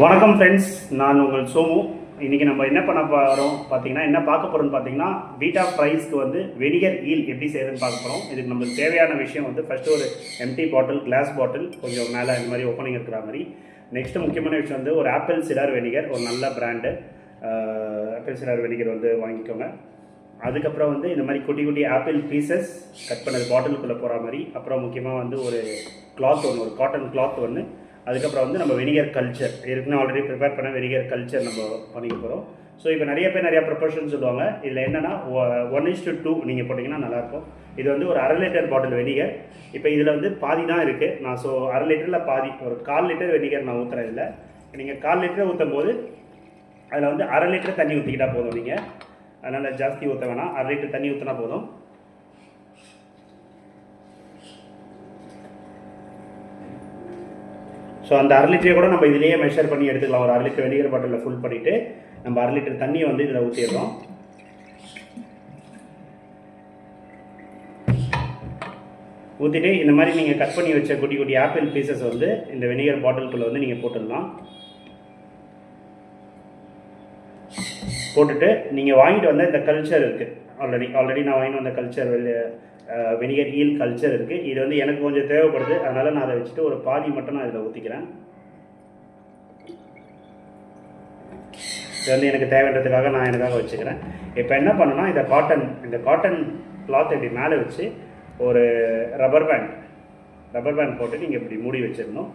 வணக்கம் ஃப்ரெண்ட்ஸ், நான் உங்கள் சோமு. இன்றைக்கி நம்ம என்ன பண்ண போகிறோம் பார்த்தீங்கன்னா, என்ன பார்க்க போகிறோம்னு பார்த்தீங்கன்னா, பீட்டா ஃப்ரைஸ்க்கு வந்து வெனிகர் ஈல் எப்படி செய்யுதுன்னு பார்க்க போகிறோம். இதுக்கு நம்மளுக்கு தேவையான விஷயம் வந்து ஃபஸ்ட்டு ஒரு எம்டி பாட்டில், கிளாஸ் பாட்டில், கொஞ்சம் மேலே இந்த மாதிரி ஓப்பனிங் இருக்கிற மாதிரி. நெக்ஸ்ட்டு முக்கியமான விஷயம் வந்து ஒரு ஆப்பிள் சிடார் வெனிகர், ஒரு நல்ல பிராண்டு ஆப்பிள் சிடார் வெனிகர் வந்து வாங்கிக்கோங்க. அதுக்கப்புறம் வந்து இந்த மாதிரி குட்டி குட்டி ஆப்பிள் பீசஸ் கட் பண்ணது பாட்டிலுக்குள்ளே போகிற மாதிரி. அப்புறம் முக்கியமாக வந்து ஒரு கிளாத் ஒன்று, ஒரு காட்டன் கிளாத் ஒன்று. அதுக்கப்புறம் வந்து நம்ம வெனிகர் கல்ச்சர் இருக்குன்னு ஆல்ரெடி ப்ரிப்பேர் பண்ண வெனிகர் கல்ச்சர் நம்ம பண்ணிக்க போகிறோம். ஸோ இப்போ நிறைய பேர் நிறையா ப்ரிப்பரேஷன் சொல்லுவாங்க. இதில் என்னென்னா 1:2 நீங்கள் போட்டிங்கன்னா நல்லாயிருக்கும். இது வந்து ஒரு 1/2 லிட்டர் பாட்டில் வெனிகர். இப்போ இதில் வந்து பாதி தான் இருக்குது. நான் 1/2 லிட்டரில் பாதி, ஒரு 1/4 லிட்டர் வெனிகர் நான் ஊற்றுறேன். இல்லை, நீங்கள் 1/4 லிட்டர் ஊற்றும் போது அதில் வந்து 1/2 லிட்டர் தண்ணி ஊற்றிக்கிட்டால் போதும். நீங்கள் அதனால் ஜாஸ்தி ஊற்ற வேணாம், 1/2 லிட்டர் தண்ணி ஊற்றினா போதும். ஸோ அந்த 1/2 லிட்டரை கூட நம்ம இதிலேயே மெஷர் பண்ணி எடுத்துக்கலாம். ஒரு 1/2 லிட்டர் வெனிகர் பாட்டிலில் ஃபுல் பண்ணிவிட்டு நம்ம 1/2 லிட்டர் தண்ணியை வந்து இதில் ஊற்றிடுறோம். ஊற்றிட்டு இந்த மாதிரி நீங்கள் கட் பண்ணி வச்ச குட்டி குட்டி ஆப்பிள் பீசஸ் வந்து இந்த வெனிகர் பாட்டிலுக்குள்ளே வந்து நீங்கள் போட்டுடலாம். போட்டுட்டு நீங்கள் வாங்கிட்டு வந்த இந்த கல்ச்சர் இருக்குது, ஆல்ரெடி நான் வாங்கிட்டு வந்த கல்ச்சர் வெனிகர் ஈல் கல்ச்சர் இருக்குது. இது வந்து எனக்கு கொஞ்சம் தேவைப்படுது, அதனால் நான் அதை வச்சுட்டு ஒரு பாதி மட்டும் நான் இதில் ஊற்றிக்கிறேன். இது வந்து எனக்கு தேவைன்றதுக்காக நான் எனக்காக வச்சுக்கிறேன். இப்போ என்ன பண்ணணும்னா, இந்த காட்டன் கிளாத் இப்படி மேலே வச்சு ஒரு ரப்பர் பேண்ட் போட்டு நீங்கள் இப்படி மூடி வச்சிடணும்.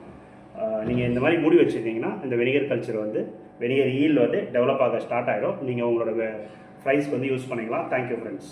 நீங்கள் இந்த மாதிரி மூடி வச்சுருந்தீங்கன்னா இந்த வெனிகர் கல்ச்சர் வந்து வெனிகர் ஈல் வந்து டெவலப் ஆக ஸ்டார்ட் ஆகிடும். நீங்கள் உங்களோட ஃப்ரைஸ்க்கு வந்து யூஸ் பண்ணிக்கலாம். Thank you friends.